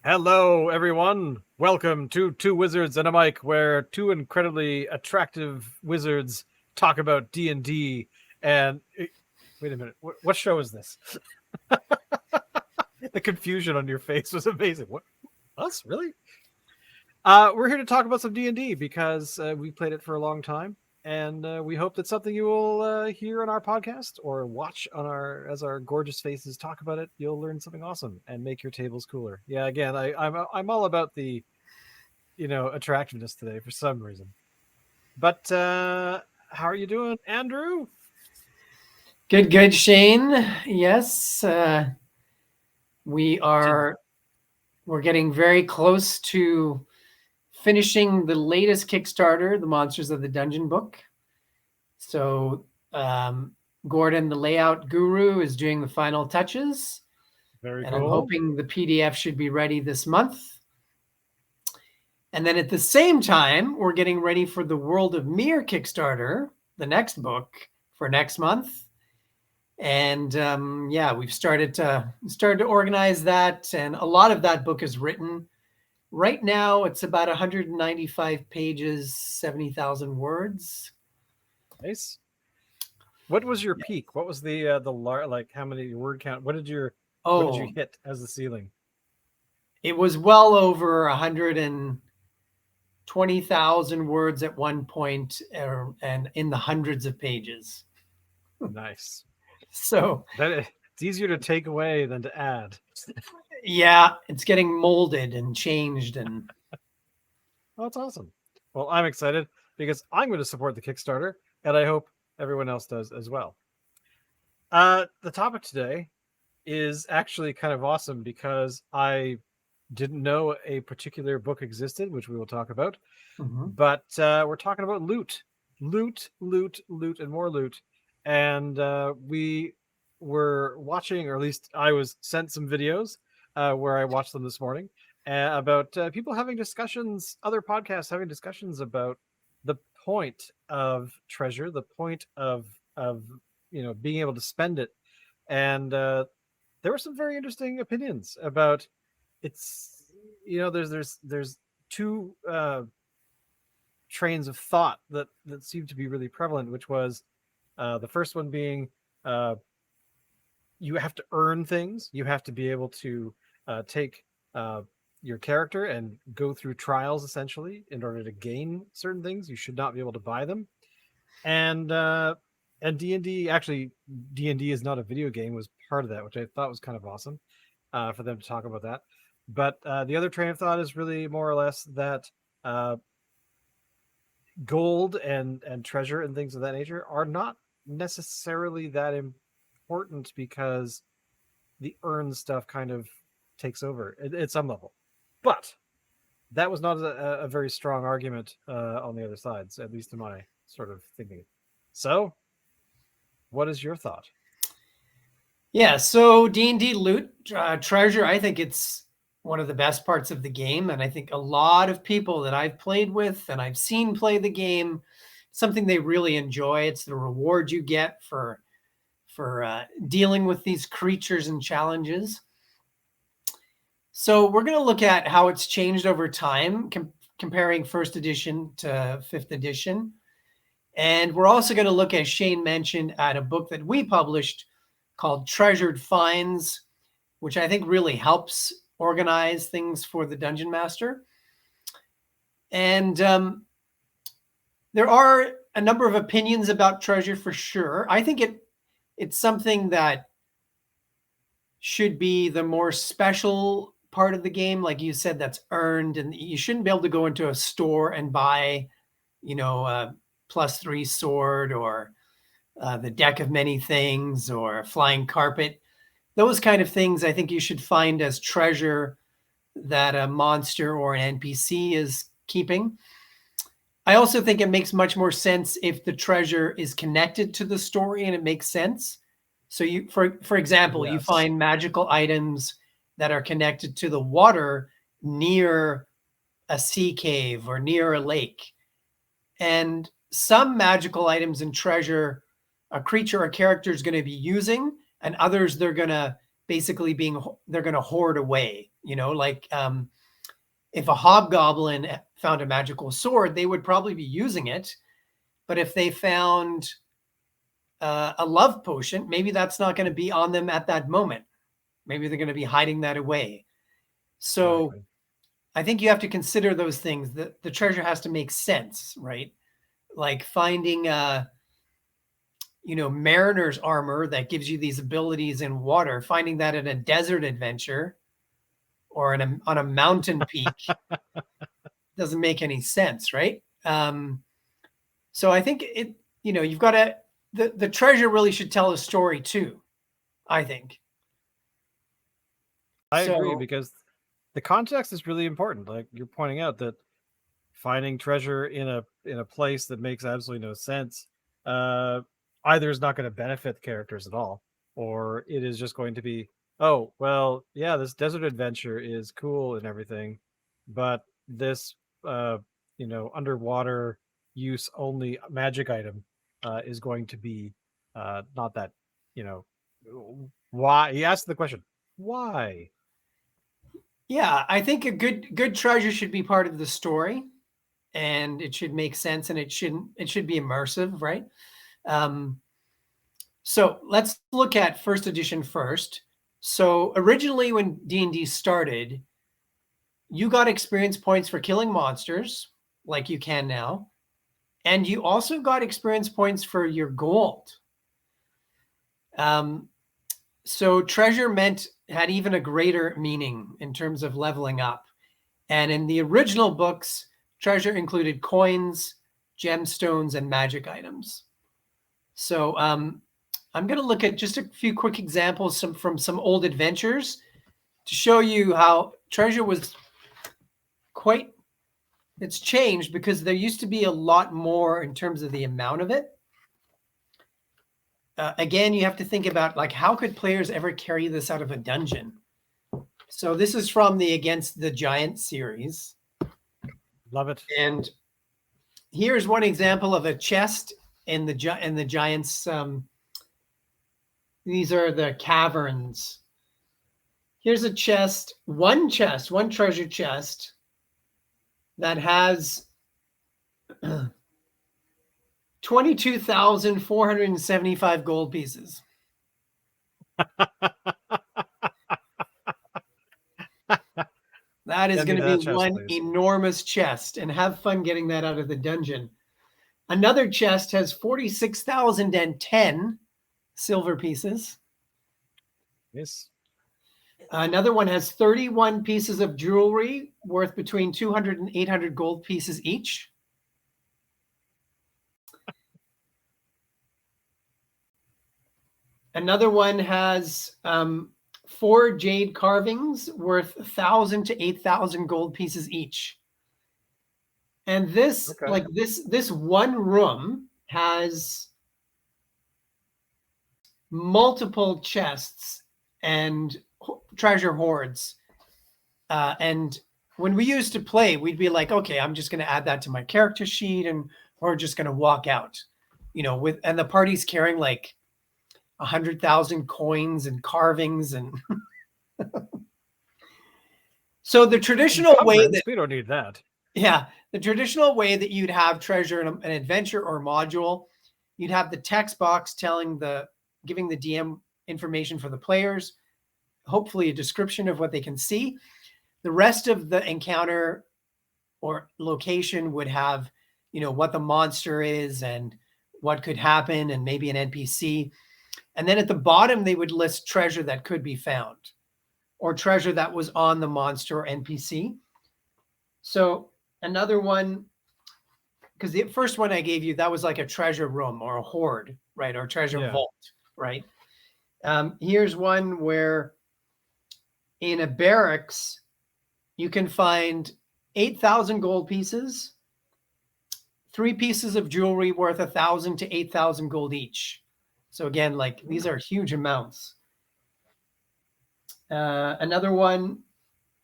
Hello, everyone. Welcome to Two Wizards and a Mic, where two incredibly attractive wizards talk about D&D. And wait a minute, what show is this? The confusion on your face was amazing. What? Us? Really? We're here to talk about some D&D because we played it for a long time, and we hope that something you will hear on our podcast or watch on our gorgeous faces talk about it. You'll learn something awesome and make your tables cooler. Yeah, again, I'm all about the attractiveness today for some reason. But how are you doing, Andrew? Good, Shane. Yes, we Did are. We're getting very close to finishing the latest Kickstarter, the Monsters of the Dungeon book. So, Gordon, the layout guru, is doing the final touches, very and I'm cool. hoping the PDF should be ready this month. And then at the same time, we're getting ready for the World of Mir Kickstarter, the next book for next month. And yeah, we've started to organize that, and a lot of that book is written. Right now, it's about 195 pages, 70,000 words. Nice. What was your Yeah. peak? What was like how many word count? What did you Oh, hit as the ceiling? it was well over 120,000 words at one point, and in the hundreds of pages. Nice. So It's easier to take away than to add. yeah, it's getting molded and changed, and Oh, that's awesome. Well, I'm excited because I'm going to support the Kickstarter, and I hope everyone else does as well. The topic today is actually kind of awesome because I didn't know a particular book existed, which we will talk about. mhm. But we're talking about loot, loot, and more loot. And we were watching, or at least I was sent some videos where I watched them this morning about people having discussions, other podcasts having discussions about the point of treasure, the point of being able to spend it, and there were some very interesting opinions about it's there's two trains of thought that seem to be really prevalent, which was the first one being uh, you have to earn things. You have to be able to take your character and go through trials essentially in order to gain certain things. You should not be able to buy them. And D&D, actually, D&D is not a video game, was part of that, which I thought was kind of awesome for them to talk about that. But the other train of thought is really more or less that uh, gold and treasure and things of that nature are not necessarily that important because the earned stuff kind of takes over at some level. But that was not a very strong argument on the other sides, at least in my sort of thinking. So, what is your thought? Yeah, so D&D Loot Treasure, I think it's one of the best parts of the game, and I think a lot of people that I've played with and I've seen play the game, something they really enjoy. It's the reward you get for dealing with these creatures and challenges. So we're going to look at how it's changed over time, comparing first edition to fifth edition. And we're also going to look, as Shane mentioned, at a book that we published called Treasured Finds, which I think really helps organize things for the Dungeon Master. And there are a number of opinions about treasure for sure. I think it's something that should be the more special part of the game, like you said, that's earned, and you shouldn't be able to go into a store and buy, a +3 sword or the deck of many things or a flying carpet. Those kind of things I think you should find as treasure that a monster or an NPC is keeping. I also think it makes much more sense if the treasure is connected to the story and it makes sense. So you, for example, you Yes. find magical items that are connected to the water near a sea cave or near a lake. And some magical items and treasure a creature or character is going to be using, and others they're going to basically they're going to hoard away, like if a hobgoblin found a magical sword, they would probably be using it. But if they found a love potion, maybe that's not going to be on them at that moment. Maybe they're going to be hiding that away. So Exactly. I think you have to consider those things. The treasure has to make sense, right? Like finding mariner's armor that gives you these abilities in water, finding that in a desert adventure or on a mountain peak doesn't make any sense, right? So I think you've got to, the treasure really should tell a story too, I think. I agree, So because the context is really important. Like you're pointing out that finding treasure in a place that makes absolutely no sense, either is not going to benefit the characters at all, or it is just going to be, oh well, yeah, this desert adventure is cool and everything, but this underwater use only magic item is going to be not that, you know why. He asked the question, why? yeah, I think a good treasure should be part of the story, and it should make sense, and it should be immersive, right? So let's look at first edition first. So originally when D&D started, you got experience points for killing monsters like you can now, and you also got experience points for your gold. So treasure had even a greater meaning in terms of leveling up. And in the original books, treasure included coins, gemstones, and magic items. So I'm going to look at just a few quick examples from some old adventures to show you how treasure was it's changed, because there used to be a lot more in terms of the amount of it. Again, you have to think about, like, how could players ever carry this out of a dungeon? So this is from the Against the Giant series. Love it. And here's one example of a chest in the Giants. These are the caverns. Here's a chest, one treasure chest that has 22,475 gold pieces. That is going to be one enormous chest, and have fun getting that out of the dungeon. Another chest has 46,010 silver pieces. Yes. Another one has 31 pieces of jewelry worth between 200 and 800 gold pieces each. Another one has 4 jade carvings worth 1,000 to 8,000 gold pieces each. And this, Okay. this one room has multiple chests and treasure hoards. And when we used to play, we'd be like, okay, I'm just going to add that to my character sheet, and we're just going to walk out, and the party's carrying like 100,000 coins and carvings, and so the traditional way that we don't need that. Yeah, the traditional way that you'd have treasure in an adventure or module, you'd have the text box giving the DM information for the players, hopefully a description of what they can see. The rest of the encounter or location would have, what the monster is and what could happen, and maybe an NPC. And then at the bottom, they would list treasure that could be found, or treasure that was on the monster or NPC. So another one, because the first one I gave you, that was like a treasure room or a hoard, right? Or treasure vault, right? Here's one where in a barracks, you can find 8,000 gold pieces, 3 pieces of jewelry worth 1,000 to 8,000 gold each. So again, like, these are huge amounts. Another one,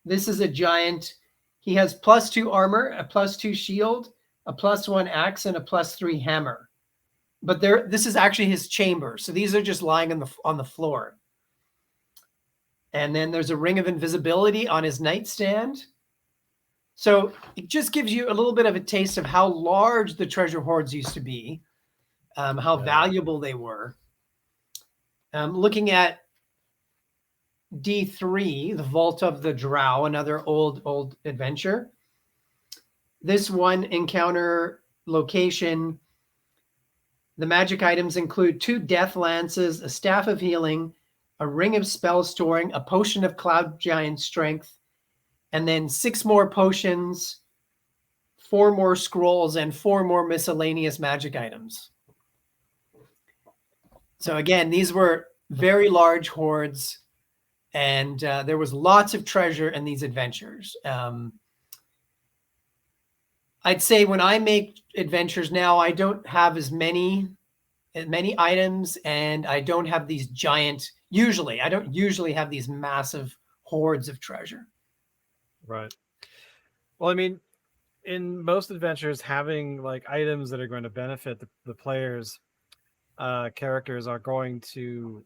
this is a giant. He has +2 armor, a +2 shield, a +1 axe, and a +3 hammer. But this is actually his chamber. So these are just lying on the floor. And then there's a ring of invisibility on his nightstand. So it just gives you a little bit of a taste of how large the treasure hoards used to be, how valuable they were. Looking at D3, the Vault of the Drow, another old adventure. This one encounter location. The magic items include 2 death lances, a staff of healing, a ring of spell storing, a potion of cloud giant strength, and then 6 more potions, 4 more scrolls, and 4 more miscellaneous magic items. So again, these were very large hoards, and there was lots of treasure in these adventures. I'd say when I make adventures now, I don't have as many items, and I don't have these giant. I don't usually have these massive hordes of treasure. Right. Well, I mean, in most adventures, having like items that are going to benefit the players' characters are going to.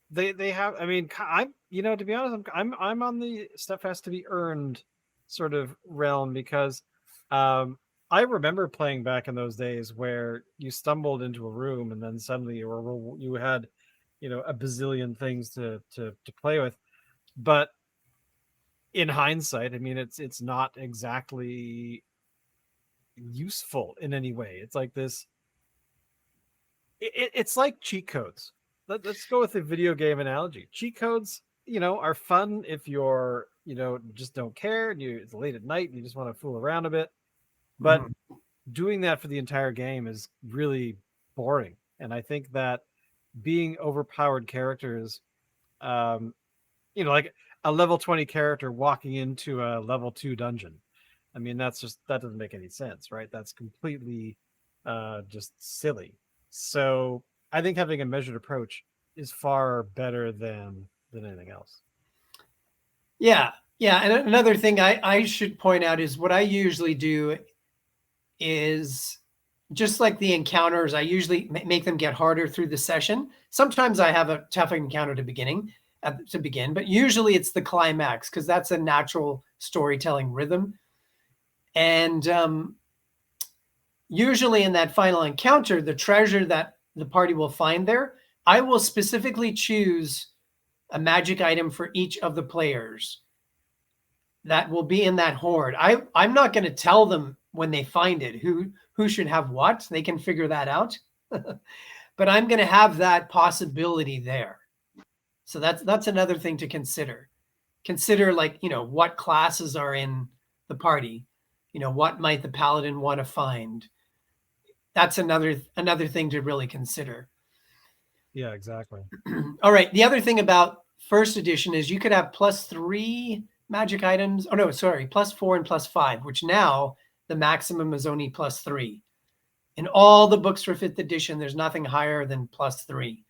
They have. I mean, I'm to be honest, I'm on the stuff has to be earned sort of realm, because I remember playing back in those days where you stumbled into a room and then suddenly you had, a bazillion things to play with. But in hindsight, I mean, it's not exactly useful in any way. It's like this. It's like cheat codes. Let's go with a video game analogy. Cheat codes, are fun if you're, just don't care and it's late at night and you just want to fool around a bit. But doing that for the entire game is really boring. And I think that being overpowered characters, like a level 20 character walking into a level 2 dungeon. I mean, that doesn't make any sense, right? That's completely just silly. So I think having a measured approach is far better than anything else. Yeah. And another thing I should point out is what I usually do is just like the encounters, I usually make them get harder through the session. Sometimes I have a tough encounter to begin, but usually it's the climax, because that's a natural storytelling rhythm. And usually in that final encounter, the treasure that the party will find there, I will specifically choose a magic item for each of the players that will be in that hoard. I'm not going to tell them when they find it who should have what. They can figure that out. But I'm going to have that possibility there. So that's another thing to consider. Consider, like, what classes are in the party. What might the paladin want to find? That's another thing to really consider. Yeah, exactly. All right. The other thing about first edition is you could have +3 magic items. Oh, no, sorry. +4 and +5, which now the maximum is only +3. In all the books for 5th edition, there's nothing higher than +3.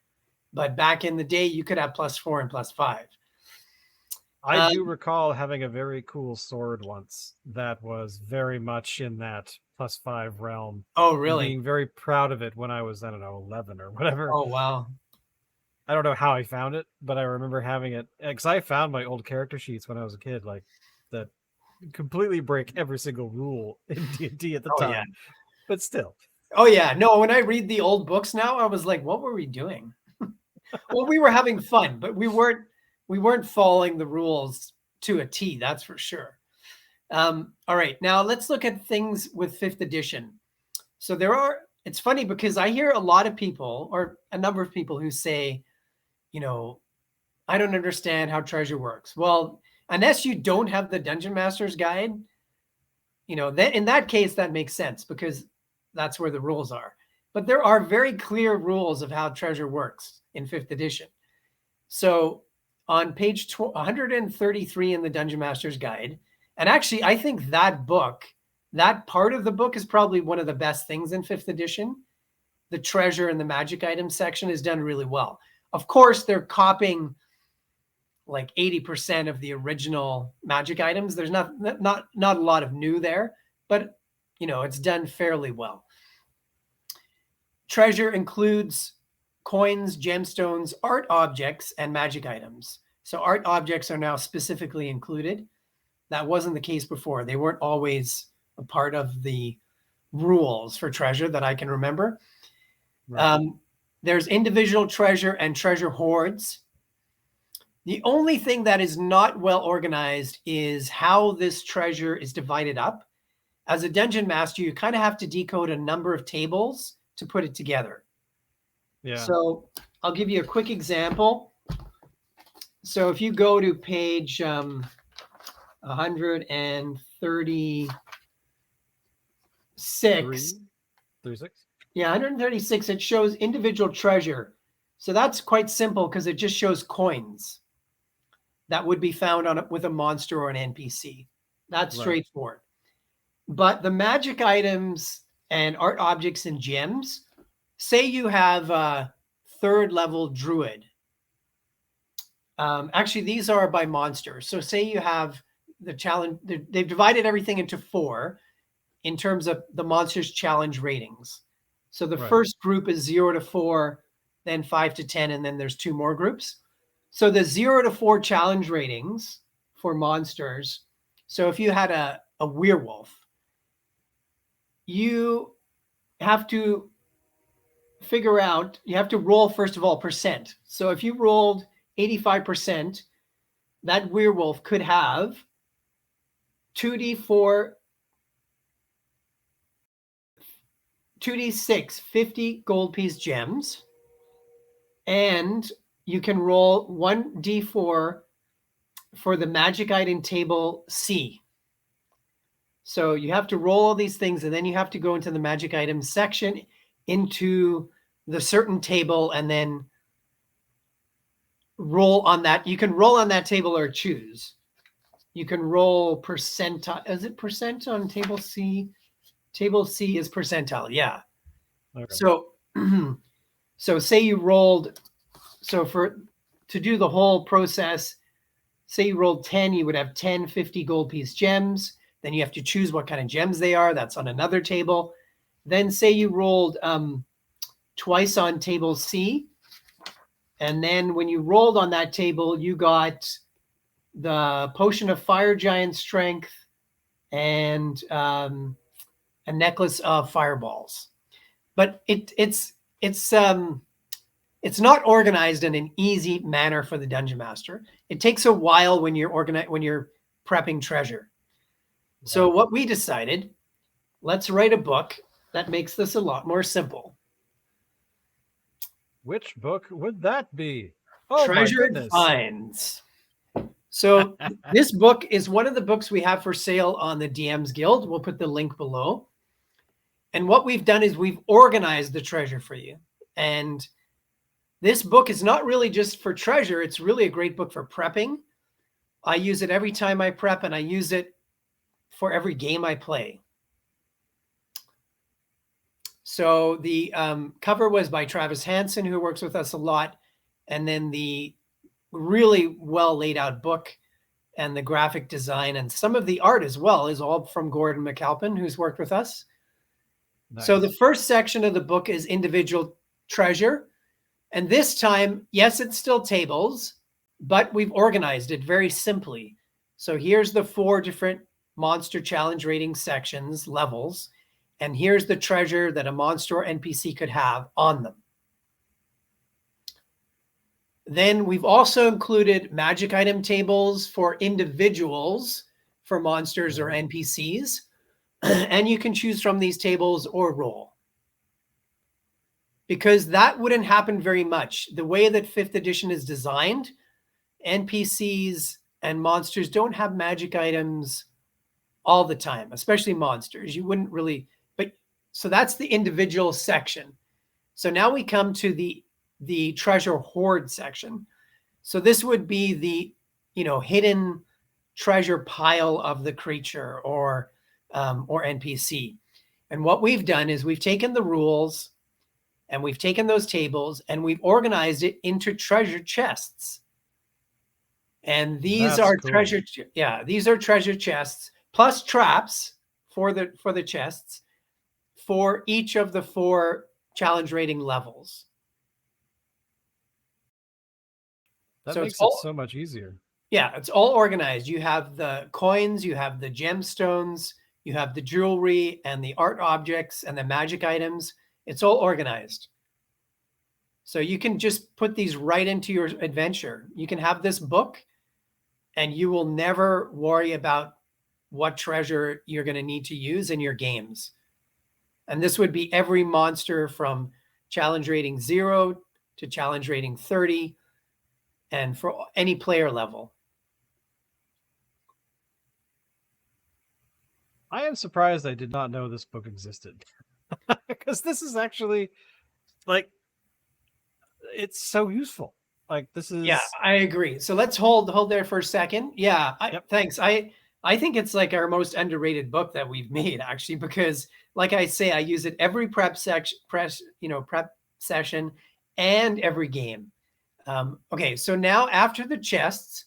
But back in the day, you could have +4 and +5. I do recall having a very cool sword once that was very much in that +5 realm. Oh, really? Being very proud of it when I was, 11 or whatever. Oh, wow. I don't know how I found it, but I remember having it because I found my old character sheets when I was a kid, like that completely break every single rule in D&D at the time. Yeah. But still. Oh yeah, no. When I read the old books now, I was like, "What were we doing?" Well, we were having fun, but we weren't following the rules to a T. That's for sure. All right, now let's look at things with 5th edition. So it's funny because I hear a lot of people, or a number of people, who say, I don't understand how treasure works. Well, unless you don't have the Dungeon Master's Guide, then in that case, that makes sense, because that's where the rules are. But there are very clear rules of how treasure works in 5th edition. So on page 133 in the Dungeon Master's Guide, and actually I think that part of the book is probably one of the best things in 5th edition. The treasure and the magic item section is done really well. Of course, they're copying like 80% of the original magic items. There's not a lot of new there, but it's done fairly well. Treasure includes coins, gemstones, art objects, and magic items. So art objects are now specifically included. That wasn't the case before. They weren't always a part of the rules for treasure that I can remember. Right. There's individual treasure and treasure hoards. The only thing that is not well organized is how this treasure is divided up. As a dungeon master, you kind of have to decode a number of tables to put it together. Yeah. So I'll give you a quick example. So if you go to page 136, 36. yeah, 136, it shows individual treasure. So that's quite simple because it just shows coins that would be found on with a monster or an NPC. That's Right. straightforward. But the magic items and art objects and gems, say you have a 3rd level druid. Actually, these are by monster. So say you have the challenge, they've divided everything into 4 in terms of the monster's challenge ratings. So the Right. first group is 0 to 4, then 5 to 10, and then there's 2 more groups. So the 0 to 4 challenge ratings for monsters. So if you had a werewolf, you have to figure out, you have to roll, first of all, percent. So if you rolled 85%, that werewolf could have 2d4, 2d6, 50 gold piece gems. And you can roll 1d4 for the magic item table C. So you have to roll all these things, and then you have to go into the magic items section, into the certain table, and then roll on that. You can roll on that table or choose. You can roll percentile. Is it percent on table C? Table C is percentile. Yeah. Okay. So, so say you rolled. So to do the whole process, say you rolled 10, you would have 10 50 gold piece gems. Then you have to choose what kind of gems they are. That's on another table. Then say you rolled twice on table C. And then when you rolled on that table, you got the potion of fire giant strength and a necklace of fireballs. But it's not organized in an easy manner for the dungeon master. It takes a while when you're prepping treasure. So what we decided, let's write a book that makes this a lot more simple. Which book would that be? Oh, Treasure my goodness. Finds. So this book is one of the books we have for sale on the DM's Guild. We'll put the link below. And what we've done is we've organized the treasure for you. And this book is not really just for treasure. It's really a great book for prepping. I use it every time I prep, and I use it for every game I play. So the cover was by Travis Hansen, who works with us a lot. And then the really well laid out book and the graphic design and some of the art as well is all from Gordon McAlpin, who's worked with us. Nice. So the first section of the book is individual treasure. And this time, yes, it's still tables, but we've organized it very simply. So here's the 4 different monster challenge rating sections, levels, and here's the treasure that a monster or NPC could have on them. Then we've also included magic item tables for individuals, for monsters or NPCs, and you can choose from these tables or roll. Because that wouldn't happen very much. The way that 5th edition is designed, NPCs and monsters don't have magic items all the time, especially monsters. You wouldn't really, but so that's the individual section. So now we come to the treasure hoard section. So this would be the, hidden treasure pile of the creature or NPC. And what we've done is we've taken the rules and we've taken those tables and we've organized it into treasure chests. And these are cool. These are treasure chests plus traps for the chests for each of the 4 challenge rating levels. That So it's makes it all so much easier. yeah, it's all organized. You have the coins, you have the gemstones, you have the jewelry and the art objects and the magic items. It's all organized. So you can just put these right into your adventure. You can have this book and you will never worry about what treasure you're going to need to use in your games. And this would be every monster from challenge rating 0 to challenge rating 30 and for any player level. I am surprised I did not know this book existed. Because this is actually like it's so useful. Like this Yeah, is I agree. So let's hold there for a second. Yeah, yep. thanks. I think it's like our most underrated book that we've made actually because like I say I use it every prep session and every game. Okay, so now after the chests,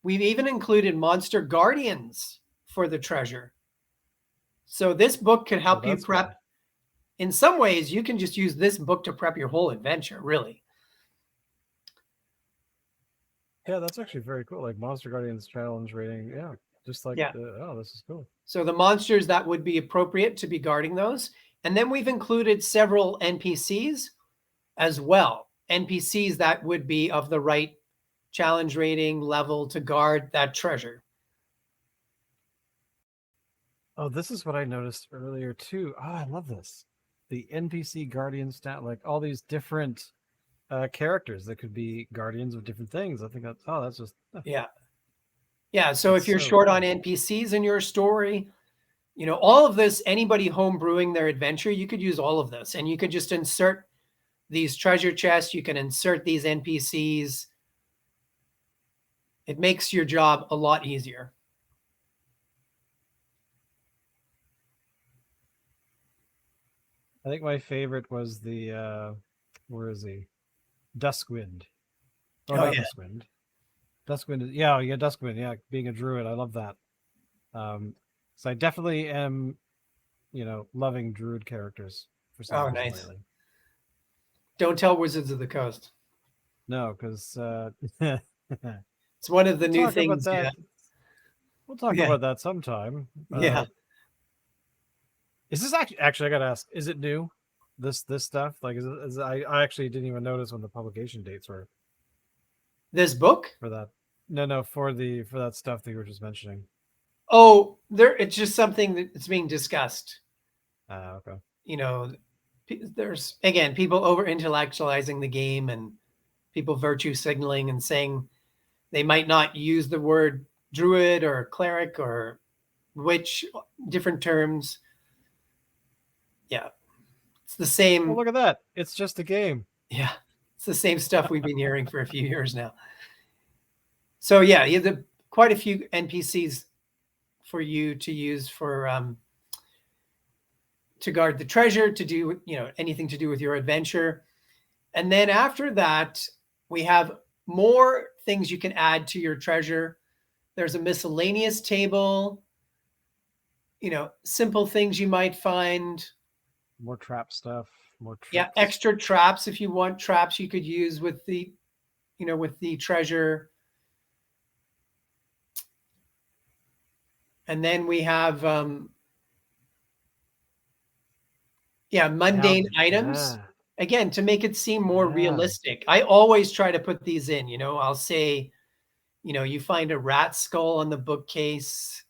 we've even included monster guardians for the treasure. So this book could Oh, help you that's prep. cool. In some ways, you can just use this book to prep your whole adventure, really. Yeah, that's actually very cool. Like Monster Guardians challenge rating. Yeah. Just like Yeah. oh, this is cool. So the monsters that would be appropriate to be guarding those. And then we've included several NPCs as well. NPCs that would be of the right challenge rating level to guard that treasure. Oh, this is what I noticed earlier too. Oh, I love this. The NPC guardian stat, like all these different characters that could be guardians of different things. I think that's just Yeah. Yeah. So that's if you're so short cool. on NPCs in your story, all of this, anybody home brewing their adventure, you could use all of this and you could just insert these treasure chests. You can insert these NPCs. It makes your job a lot easier. I think my favorite was the where is he? Duskwind. Oh, Oh not yeah. Duskwind. Duskwind is yeah, Duskwind. Yeah, being a druid, I love that. So I definitely am, loving druid characters for some Oh, reason nice. lately. Don't tell Wizards of the Coast. No, because It's one of the we'll new talk about things. that. Yeah. We'll talk Yeah. about that sometime. Yeah. Is this actually? I gotta ask. Is it new? This stuff like I actually didn't even notice when the publication dates were This book? for that. No, for that stuff that you were just mentioning. Oh, it's just something that's being discussed. Okay. There's again people over intellectualizing the game and people virtue signaling and saying they might not use the word druid or cleric or witch, different terms. Yeah. It's the Well, same. look at that. It's just a game. Yeah. It's the same stuff we've been hearing for a few years now. So yeah, you have quite a few NPCs for you to use for to guard the treasure, to do anything to do with your adventure. And then after that, we have more things you can add to your treasure. There's a miscellaneous table, simple things you might find. More trap stuff, more tricks. Yeah, extra traps if you want traps you could use with the treasure. And then we have mundane items. Yeah. Again, to make it seem more Yeah. realistic. I always try to put these in, I'll say, you find a rat skull on the bookcase,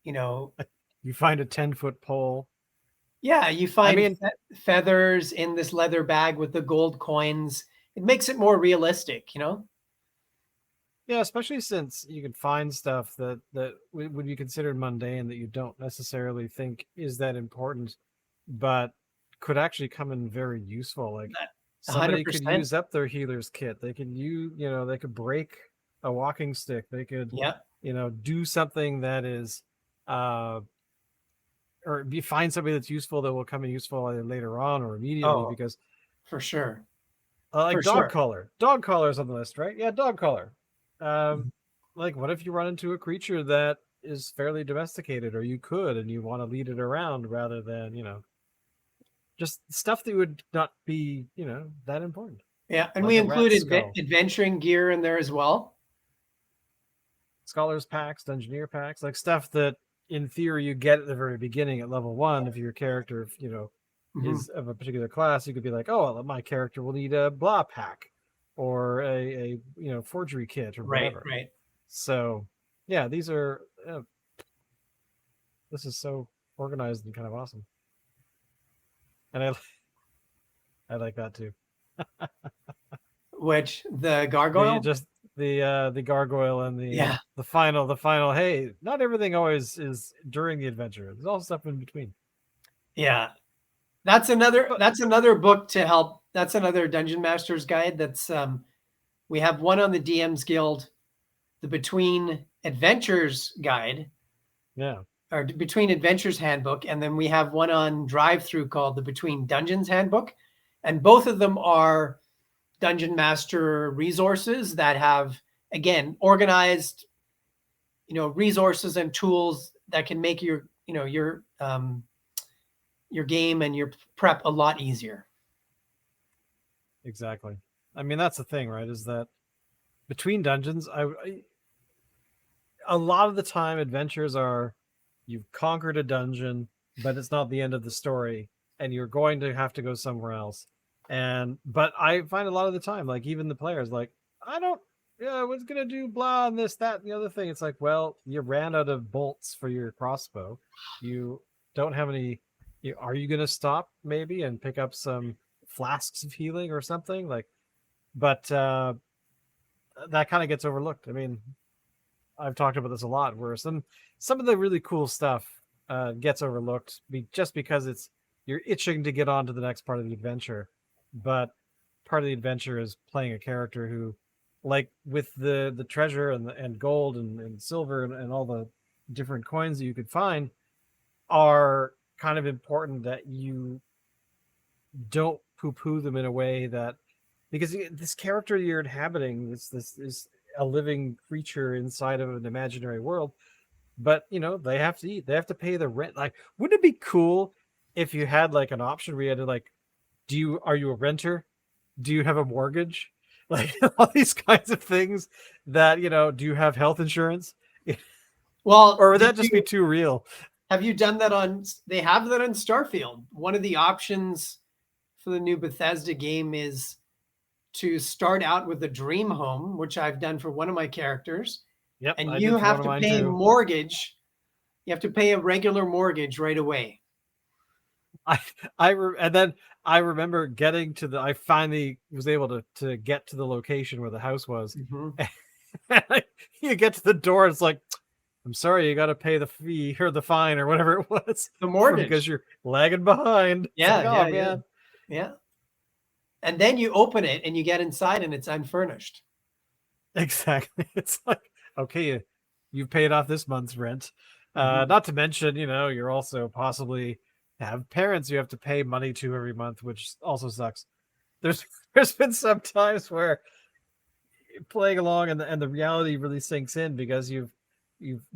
You find a 10-foot pole. Yeah, you find feathers in this leather bag with the gold coins. It makes it more realistic, Yeah, especially since you can find stuff that would be considered mundane that you don't necessarily think is that important, but could actually come in very useful. Like somebody could 100%. use up their healer's kit. They could they could break a walking stick. They could, do something that is, or find something that's useful that will come in useful either later on or immediately because for sure. like For dog sure. collar. Dog collar is on the list, right? Yeah, dog collar. Like what if you run into a creature that is fairly domesticated, or you could, and you want to lead it around rather than, just stuff that would not be, that important. Yeah, and like we a rat included skull. adventuring gear in there as well. Scholars packs, Dungeoneer packs, like stuff that in theory you get at the very beginning at level 1. If your character, Mhm. is of a particular class, you could be like, oh, well, my character will need a blah pack or a forgery kit or Right, whatever. right. So yeah, these are this is so organized and kind of awesome, and I like that too. Which the The gargoyle? just the gargoyle and Yeah, the final. Hey, not everything always is during the adventure. There's all stuff in between. yeah. That's another But that's another book to help. That's another Dungeon Master's Guide. That's we have one on the DM's Guild, the Between Adventures Guide, yeah, or Between Adventures Handbook, and then we have one on Drive Through called the Between Dungeons Handbook, and both of them are Dungeon Master resources that have, again, organized, resources and tools that can make your game and your prep a lot easier. exactly. I mean, that's the thing, right? Is that between dungeons, a lot of the time adventures are you've conquered a dungeon, but it's not the end of the story, and you're going to have to go somewhere else. And but I find a lot of the time, like even the players, like I don't, yeah, I was gonna do blah and this, that, and the other thing. It's like, well, you ran out of bolts for your crossbow. You don't have any. Are you gonna stop maybe and pick up some flasks of healing or something like? But that kind of gets overlooked. I mean, I've talked about this a lot, where some of the really cool stuff gets overlooked just because you're itching to get on to the next part of the adventure, but part of the adventure is playing a character who, like with the treasure and gold and silver and all the different coins that you could find, are kind of important that you don't poo-poo them in a way that, because this character you're inhabiting, this is a living creature inside of an imaginary world, but they have to eat, they have to pay the rent. Like, wouldn't it be cool if you had like an option where you had to, like, are you a renter, do you have a mortgage, like all these kinds of things, that do you have health insurance? Well, Or would that just be too real? have you done that on? They have that on Starfield. One of the options for the new Bethesda game is to start out with a dream home, which I've done for one of my characters, Yep, and I you did for one have of to mine pay too. mortgage. You have to pay a regular mortgage right away. I and then I remember getting to I finally was able to get to the location where the house was. Mhm. You get to the door, it's like, I'm sorry, you got to pay the fee or the fine or whatever it was The because mortgage. you're lagging behind. It's like, Yeah, oh yeah, yeah, man. yeah. And then you open it and you get inside and it's unfurnished. Exactly. It's like, okay, you've paid off this month's rent. Mhm. Not to mention, you're also possibly have parents you have to pay money to every month, which also sucks. There's there's been some times where playing along and the reality really sinks in, because you've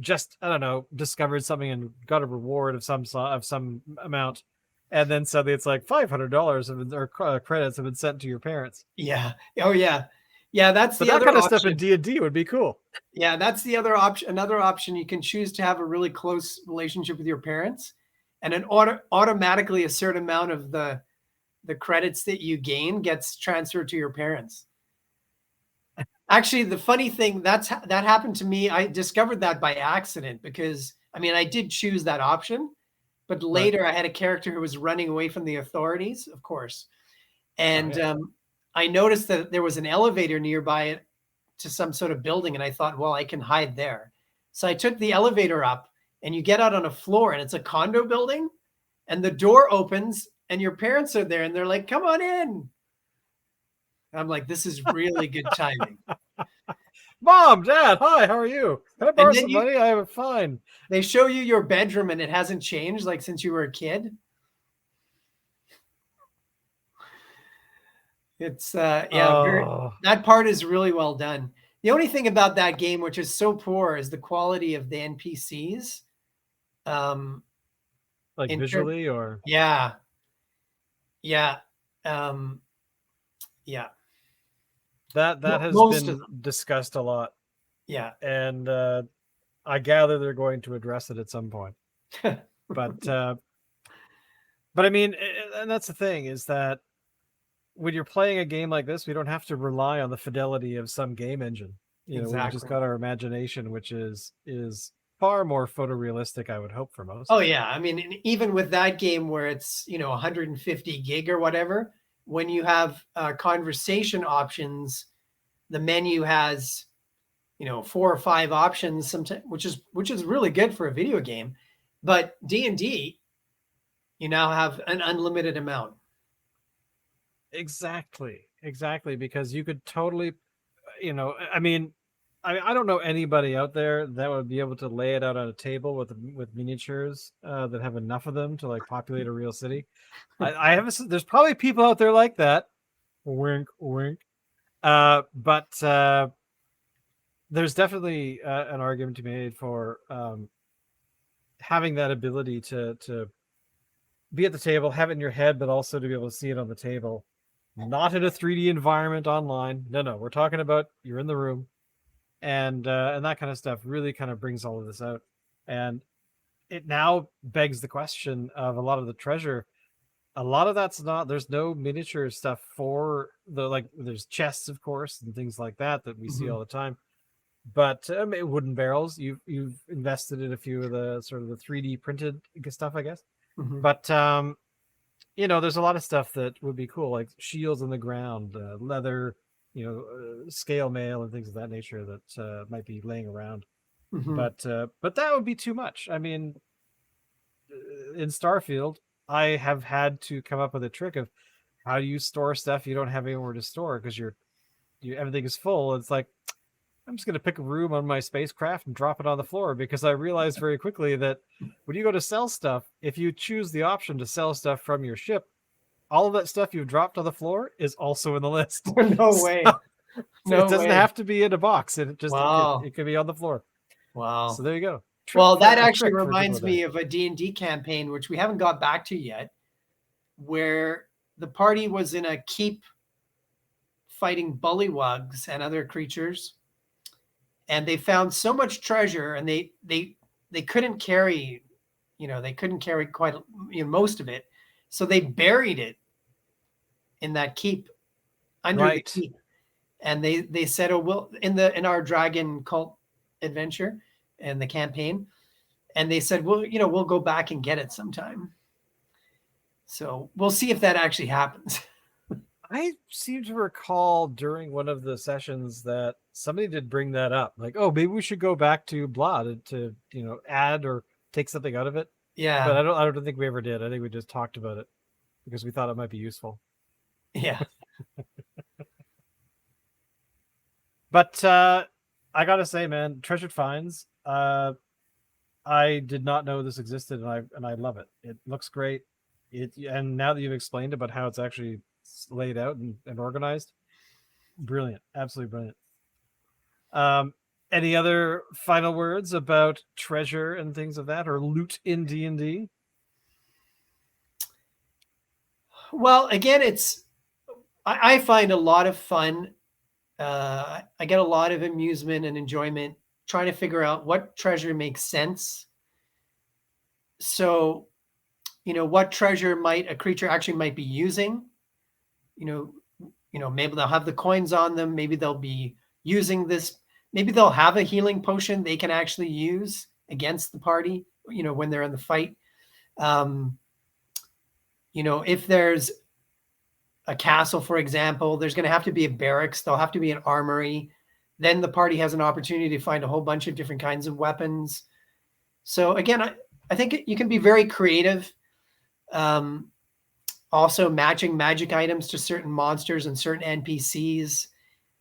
just, I don't know, discovered something and got a reward of some amount, and then suddenly it's like $500 or credits have been sent to your parents. Yeah. Oh, yeah. Yeah, that's But the that other kind of stuff in option. D&D would be cool. Yeah, that's the other option. Another option, you can choose to have a really close relationship with your parents, and an automatically a certain amount of the credits that you gain gets transferred to your parents. Actually, the funny thing that happened to me. I discovered that by accident because I mean I did choose that option, but Right. later I had a character who was running away from the authorities, of course, Oh and yeah. I noticed that there was an elevator nearby it to some sort of building, and I thought, well, I can hide there. So I took the elevator up, and you get out on a floor, and it's a condo building, and the door opens, and your parents are there, and they're like, "Come on in." And I'm like, "This is really good timing." Mom, Dad, hi, how are you? Can I borrow And then some money? I have a fine. they show you your bedroom, and it hasn't changed like since you were a kid. It's yeah, Oh, that part is really well done. The only thing about that game, which is so poor, is the quality of the NPCs. Um, like in terms, visually or yeah, yeah, um, yeah. That has Most of been discussed a lot, Yeah. and I gather they're going to address it at some point. But I mean, and that's the thing, is that when you're playing a game like this, we don't have to rely on the fidelity of some game engine. You know, we've just Exactly. got our imagination, which is far more photorealistic, I would hope, for most. Oh yeah, I mean, and even with that game where it's 150 gig or whatever, when you have conversation options, the menu has 4 or 5 options, sometimes, which is really good for a video game. But D&D, you now have an unlimited amount. Exactly, because you could totally, I mean, I don't know anybody out there that would be able to lay it out on a table with miniatures that have enough of them to like populate a real city. I have there's probably people out there like that. Wink, wink. But there's definitely an argument to be made for having that ability to be at the table, have it in your head, but also to be able to see it on the table, not in a 3D environment online. No, we're talking about you're in the room, and that kind of stuff really kind of brings all of this out, and it now begs the question of a lot of the treasure. A lot of that's not, there's no miniature stuff for the, like, there's chests, of course, and things like that we see all the time. But wooden barrels, you've invested in a few of the sort of the 3D printed stuff, I guess. Mm-hmm. But there's a lot of stuff that would be cool, like shields on the ground, leather, scale mail, and things of that nature that might be laying around. Mm-hmm. But that would be too much. I mean, in Starfield, I have had to come up with a trick of how do you store stuff you don't have anywhere to store because everything is full. It's like, I'm just going to pick a room on my spacecraft and drop it on the floor, because I realized very quickly that when you go to sell stuff, if you choose the option to sell stuff from your ship, all of that stuff you've dropped on the floor is also in the list. No way. It doesn't have to be in a box. It just Wow. it can be on the floor. Wow. So there you go. Well, that actually reminds me of a D&D campaign, which we haven't got back to yet, where the party was in a keep fighting bullywugs and other creatures. And they found so much treasure, and they couldn't carry, they couldn't carry quite most of it. So they buried it in that keep, under the keep. And they said, oh, well, in our dragon cult adventure and the campaign, and they said, well, we'll go back and get it sometime. So we'll see if that actually happens. I seem to recall during one of the sessions that somebody did bring that up, like, oh, maybe we should go back to blah to add or take something out of it. Yeah, but I don't think we ever did. I think we just talked about it because we thought it might be useful. Yeah. But I gotta say, man, treasured finds. I did not know this existed, and I love it. It looks great. And now that you've explained about how it's actually laid out and organized, brilliant, absolutely brilliant. Any other final words about treasure and things of that, or loot in D&D? Well, again, I find a lot of fun. I get a lot of amusement and enjoyment trying to figure out what treasure makes sense. So, what treasure a creature actually might be using. Maybe they'll have the coins on them. Maybe they'll be using this. Maybe they'll have a healing potion they can actually use against the party, when they're in the fight. If there's a castle, for example, there's going to have to be a barracks. There'll have to be an armory. Then the party has an opportunity to find a whole bunch of different kinds of weapons. So again, I think you can be very creative. Also matching magic items to certain monsters and certain NPCs,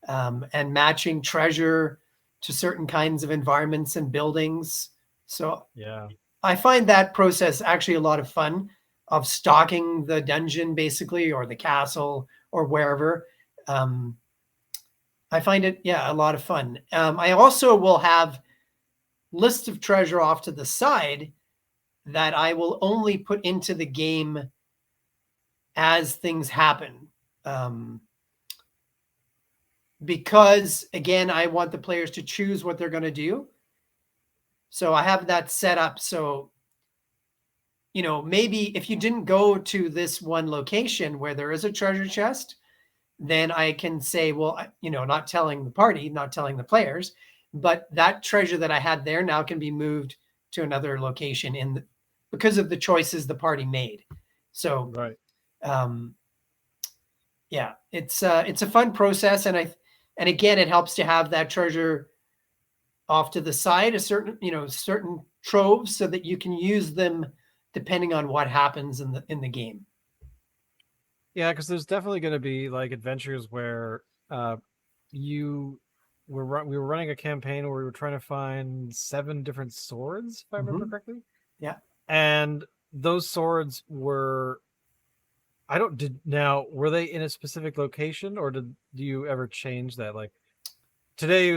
and matching treasure to certain kinds of environments and buildings. So yeah, I find that process actually a lot of fun, of stocking the dungeon basically, or the castle, or wherever. I find it, a lot of fun. I also will have lists of treasure off to the side that I will only put into the game as things happen. because again, I want the players to choose what they're going to do. So I have that set up. So, maybe if you didn't go to this one location where there is a treasure chest, then I can say, well, not telling the party, not telling the players, but that treasure that I had there now can be moved to another location because of the choices the party made. So, Right. Yeah, it's a fun process, and again, it helps to have that treasure off to the side, certain troves, so that you can use them depending on what happens in the game. Yeah, because there's definitely going to be like adventures where we were running a campaign where we were trying to find 7 different swords, if I remember correctly. Yeah, and those swords were were they in a specific location, or do you ever change that? Like today,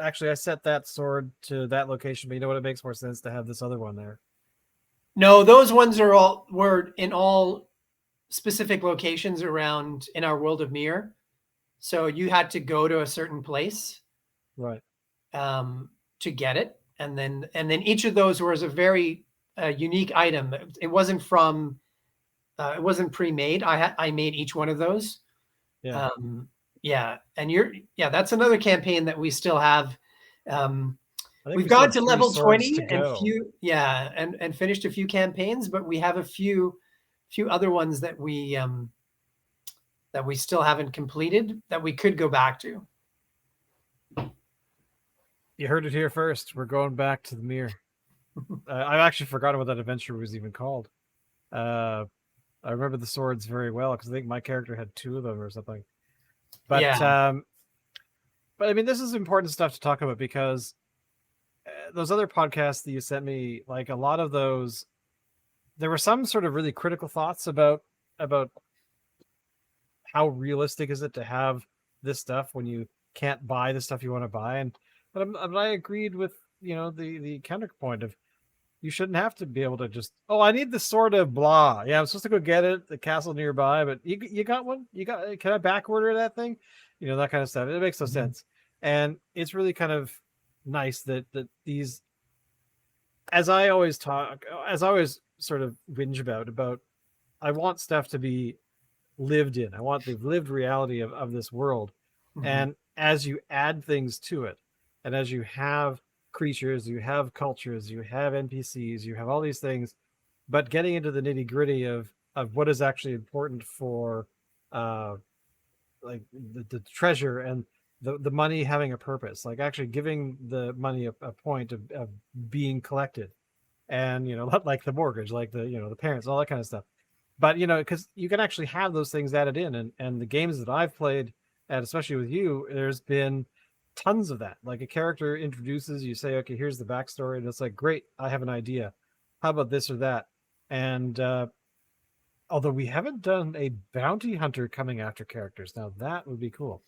actually I set that sword to that location, but you know what? It makes more sense to have this other one there. no, those ones were in all specific locations around in our world of Mir. So you had to go to a certain place, right, to get it, and then each of those was a very unique item. It wasn't it wasn't pre-made. I made each one of those. Yeah. Yeah, and that's another campaign that we still have. I think We've we still gone have to 3 level swords 20 to go. and finished a few campaigns, but we have a few other ones that we still haven't completed that we could go back to. You heard it here first. We're going back to the mirror. I've actually forgotten what that adventure was even called. I remember the swords very well because I think my character had 2 of them or something. But Yeah. But I mean, this is important stuff to talk about because those other podcasts that you sent me, like a lot of those, there were some sort of really critical thoughts about how realistic is it to have this stuff when you can't buy the stuff you want to buy, but I agreed with the counterpoint of you shouldn't have to be able to just, oh, I need the sword of blah. Yeah, I'm supposed to go get it, the castle nearby, but you got one? Can I back order that thing? That kind of stuff. It makes no sense. And it's really kind of nice that these, as I always sort of whinge about, I want stuff to be lived in. I want the lived reality of this world. Mhm. And as you add things to it, and as you have creatures, you have cultures, you have NPCs, you have all these things, but getting into the nitty gritty of what is actually important for like the treasure and the money having a purpose, like actually giving the money a point of being collected, and like the mortgage, like the parents, all that kind of stuff. But because you can actually have those things added in, and the games that I've played, and especially with you, there's been tons of that. Like a character introduces, you say, okay, here's the backstory, and it's like, great, I have an idea. How about this or that? And although we haven't done a bounty hunter coming after characters, now that would be cool.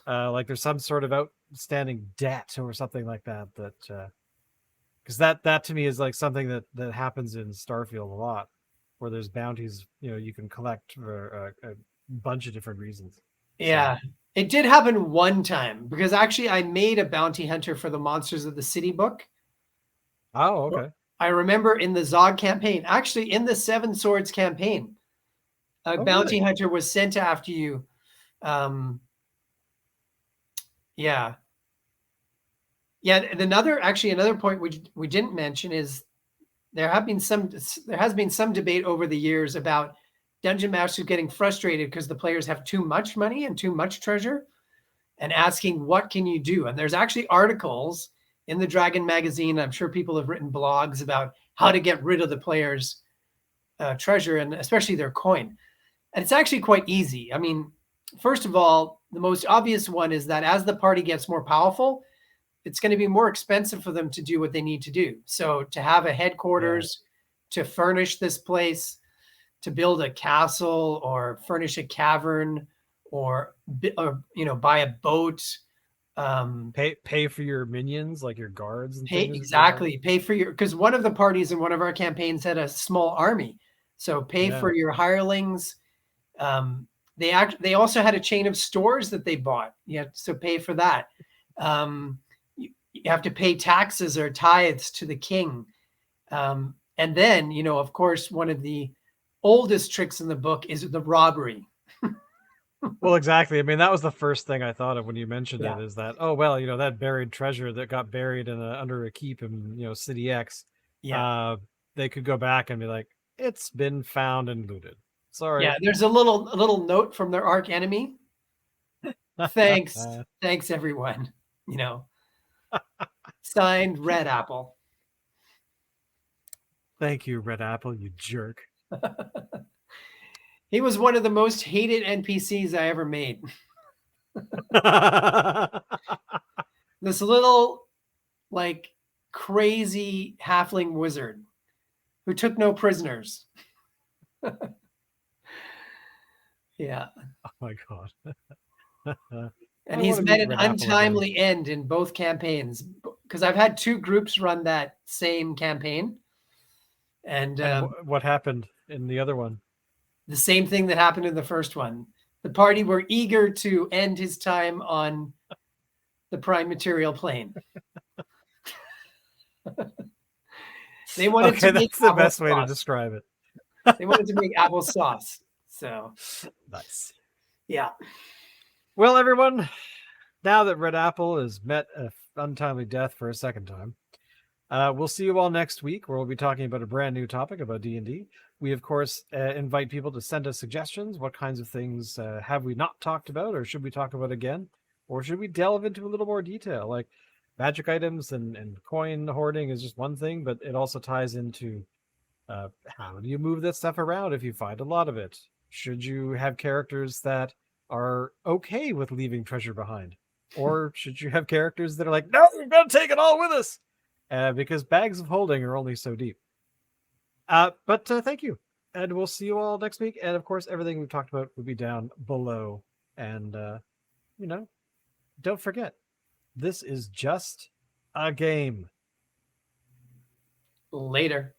Like there's some sort of outstanding debt or something like that. Because that to me is like something that happens in Starfield a lot, where there's bounties you can collect for a bunch of different reasons. Yeah. So. It did happen one time because actually I made a bounty hunter for the Monsters of the City book. Oh, okay. I remember in the Zog campaign, actually in the 7 Swords campaign, a bounty hunter was sent after you. Yeah. Another point we didn't mention is there has been some debate over the years about dungeon masters getting frustrated because the players have too much money and too much treasure, and asking, what can you do? And there's actually articles in the Dragon magazine. I'm sure people have written blogs about how to get rid of the players' treasure, and especially their coin. And it's actually quite easy. I mean, first of all, the most obvious one is that as the party gets more powerful, it's going to be more expensive for them to do what they need to do. So to have a headquarters, to furnish this place, to build a castle or furnish a cavern, or buy a boat, pay for your minions, like your guards and pay things. Exactly. Pay for because one of the parties in one of our campaigns had a small army. So pay for your hirelings, They also had a chain of stores that they bought. You have to pay for that. You have to pay taxes or tithes to the king. And then, of course, one of the oldest tricks in the book is the robbery. Well, exactly. I mean, that was the first thing I thought of when you mentioned Yeah. it, is that, oh, well, that buried treasure that got buried under a keep in, City X. Yeah. They could go back and be like, it's been found and looted. Sorry. Yeah. There's a little note from their arch enemy. Thanks. Thanks, everyone. Signed Red Apple. Thank you, Red Apple, you jerk. He was one of the most hated NPCs I ever made. This little, like, crazy halfling wizard who took no prisoners. Yeah. Oh my god. And he's met an untimely end in both campaigns, because I've had 2 groups run that same campaign. And what happened in the other one? The same thing that happened in the first one. The party were eager to end his time on the prime material plane. They wanted to make that's the best way to describe it. They wanted to make applesauce. So nice. Yeah. Well, everyone, now that Red Apple has met an untimely death for a second time, we'll see you all next week, where we'll be talking about a brand new topic about D&D. We, of course, invite people to send us suggestions. What kinds of things have we not talked about, or should we talk about again? Or should we delve into a little more detail? Like magic items and coin hoarding is just one thing, but it also ties into how do you move that stuff around if you find a lot of it? Should you have characters that are okay with leaving treasure behind? Or should you have characters that are like, no, we're going to take it all with us? Because bags of holding are only so deep. But thank you. And we'll see you all next week. And of course, everything we've talked about will be down below. And, don't forget, this is just a game. Later.